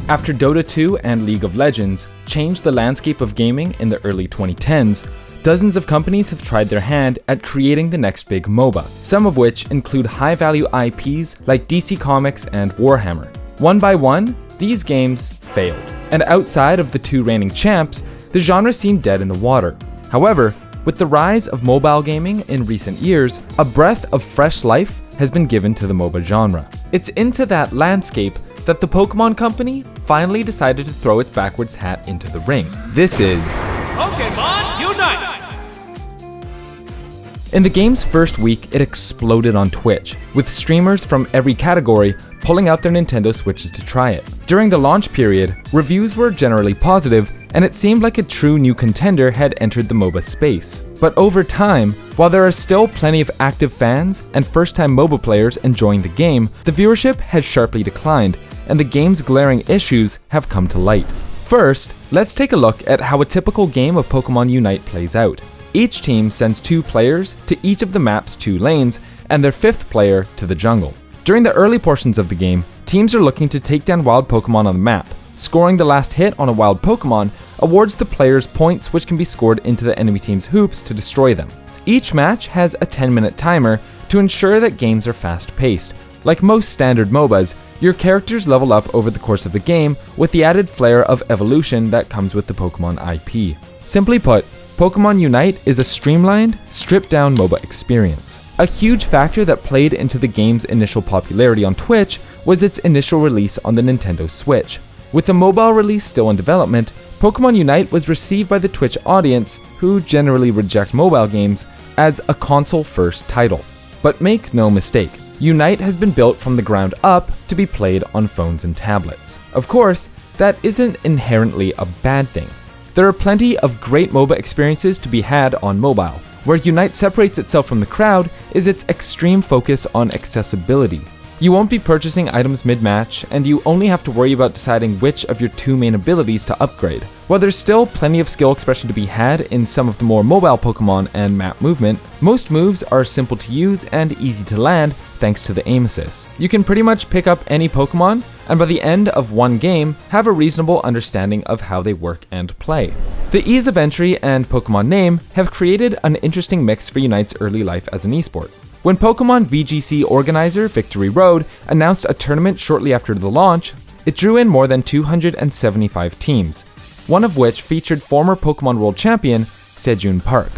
After Dota 2 and League of Legends changed the landscape of gaming in the early 2010s, dozens of companies have tried their hand at creating the next big MOBA, some of which include high-value IPs like DC Comics and Warhammer. One by one, these games failed, and outside of the two reigning champs, the genre seemed dead in the water. However, with the rise of mobile gaming in recent years, a breath of fresh life has been given to the MOBA genre. It's into that landscape that the Pokémon Company finally decided to throw its backwards hat into the ring. This is Pokémon Unite! In the game's first week, it exploded on Twitch, with streamers from every category pulling out their Nintendo Switches to try it. During the launch period, reviews were generally positive, and it seemed like a true new contender had entered the MOBA space. But over time, while there are still plenty of active fans and first-time MOBA players enjoying the game, the viewership has sharply declined, and the game's glaring issues have come to light. First, let's take a look at how a typical game of Pokémon Unite plays out. Each team sends 2 players to each of the map's 2 lanes, and their 5th player to the jungle. During the early portions of the game, teams are looking to take down wild Pokémon on the map. Scoring the last hit on a wild Pokémon awards the players points which can be scored into the enemy team's hoops to destroy them. Each match has a 10-minute timer to ensure that games are fast-paced. Like most standard MOBAs, your characters level up over the course of the game with the added flair of evolution that comes with the Pokémon IP. Simply put, Pokémon Unite is a streamlined, stripped-down MOBA experience. A huge factor that played into the game's initial popularity on Twitch was its initial release on the Nintendo Switch. With the mobile release still in development, Pokémon Unite was received by the Twitch audience, who generally reject mobile games, as a console-first title. But make no mistake, Unite has been built from the ground up to be played on phones and tablets. Of course, that isn't inherently a bad thing. There are plenty of great MOBA experiences to be had on mobile. Where Unite separates itself from the crowd is its extreme focus on accessibility. You won't be purchasing items mid-match, and you only have to worry about deciding which of your 2 main abilities to upgrade. While there's still plenty of skill expression to be had in some of the more mobile Pokemon and map movement, most moves are simple to use and easy to land thanks to the aim assist. You can pretty much pick up any Pokemon, and by the end of one game, have a reasonable understanding of how they work and play. The ease of entry and Pokemon name have created an interesting mix for Unite's early life as an esport. When Pokemon VGC organizer Victory Road announced a tournament shortly after the launch, it drew in more than 275 teams, one of which featured former Pokemon World Champion Sejun Park.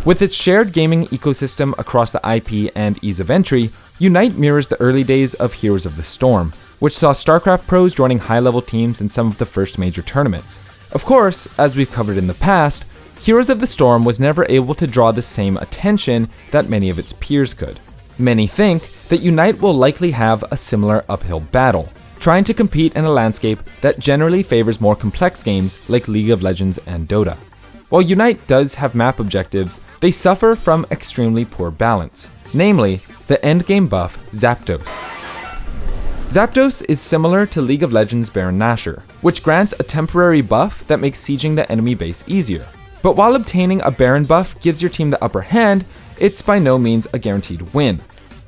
With its shared gaming ecosystem across the IP and ease of entry, Unite mirrors the early days of Heroes of the Storm, which saw StarCraft pros joining high-level teams in some of the first major tournaments. Of course, as we've covered in the past, Heroes of the Storm was never able to draw the same attention that many of its peers could. Many think that Unite will likely have a similar uphill battle, trying to compete in a landscape that generally favors more complex games like League of Legends and Dota. While Unite does have map objectives, they suffer from extremely poor balance, namely the endgame buff Zapdos. Zapdos is similar to League of Legends' Baron Nashor, which grants a temporary buff that makes sieging the enemy base easier. But while obtaining a Baron buff gives your team the upper hand, it's by no means a guaranteed win.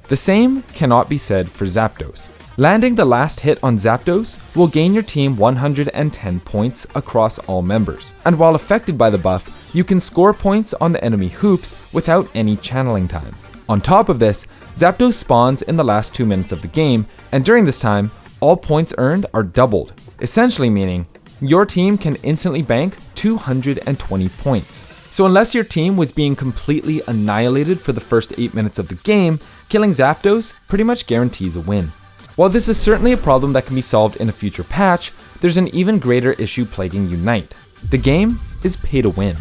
The same cannot be said for Zapdos. Landing the last hit on Zapdos will gain your team 110 points across all members, and while affected by the buff, you can score points on the enemy hoops without any channeling time. On top of this, Zapdos spawns in the last 2 minutes of the game, and during this time, all points earned are doubled, essentially meaning your team can instantly bank 220 points. So unless your team was being completely annihilated for the first 8 minutes of the game, killing Zapdos pretty much guarantees a win. While this is certainly a problem that can be solved in a future patch, there's an even greater issue plaguing Unite. The game is pay to win.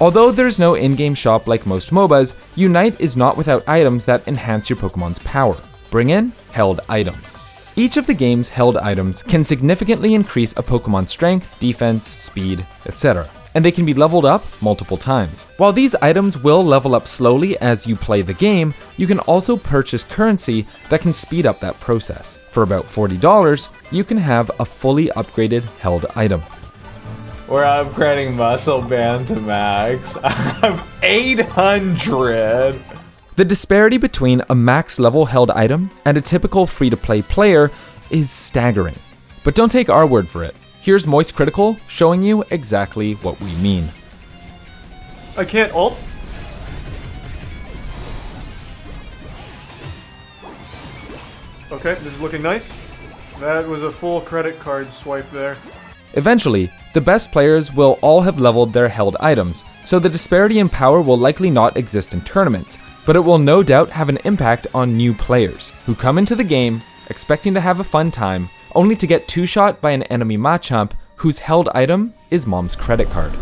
Although there's no in-game shop like most MOBAs, Unite is not without items that enhance your Pokemon's power. Bring in held items. Each of the game's held items can significantly increase a Pokemon's strength, defense, speed, etc., and they can be leveled up multiple times. While these items will level up slowly as you play the game, you can also purchase currency that can speed up that process. For about $40, you can have a fully upgraded held item. We're upgrading Muscle Band to max. I have 800! The disparity between a max level held item and a typical free-to-play player is staggering. But don't take our word for it. Here's Moist Critical showing you exactly what we mean. I can't ult. Okay, this is looking nice. That was a full credit card swipe there. Eventually, the best players will all have leveled their held items, so the disparity in power will likely not exist in tournaments, but it will no doubt have an impact on new players, who come into the game expecting to have a fun time, only to get two-shot by an enemy Machamp whose held item is Mom's credit card.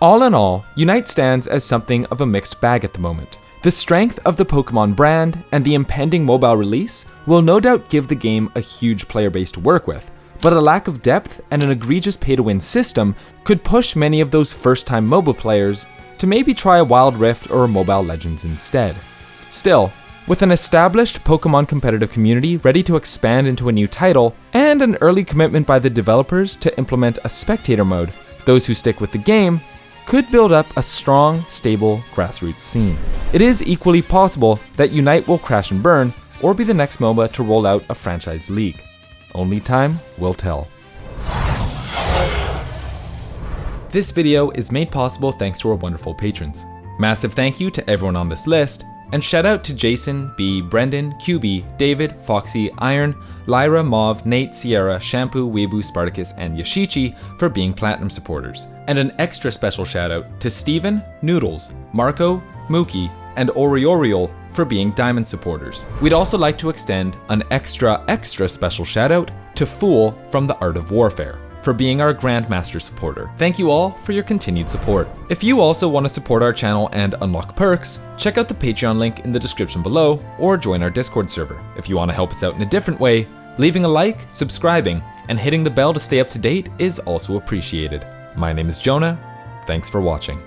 All in all, Unite stands as something of a mixed bag at the moment. The strength of the Pokemon brand and the impending mobile release will no doubt give the game a huge player base to work with, but a lack of depth and an egregious pay-to-win system could push many of those first-time MOBA players to maybe try a Wild Rift or Mobile Legends instead. Still, with an established Pokemon competitive community ready to expand into a new title, and an early commitment by the developers to implement a spectator mode, those who stick with the game could build up a strong, stable grassroots scene. It is equally possible that Unite will crash and burn, or be the next MOBA to roll out a franchise league. Only time will tell. This video is made possible thanks to our wonderful patrons. Massive thank you to everyone on this list, and shout out to Jason, B, Brendan, QB, David, Foxy, Iron, Lyra, Mauve, Nate, Sierra, Shampoo, Weebu, Spartacus, and Yashichi for being Platinum supporters. And an extra special shout out to Steven, Noodles, Marco, Mookie, and Orioriol for being Diamond supporters. We'd also like to extend an extra special shout out to Fool from the Art of Warfare for being our Grandmaster supporter. Thank you all for your continued support. If you also want to support our channel and unlock perks, check out the Patreon link in the description below or join our Discord server. If you want to help us out in a different way, leaving a like, subscribing, and hitting the bell to stay up to date is also appreciated. My name is Jonah. Thanks for watching.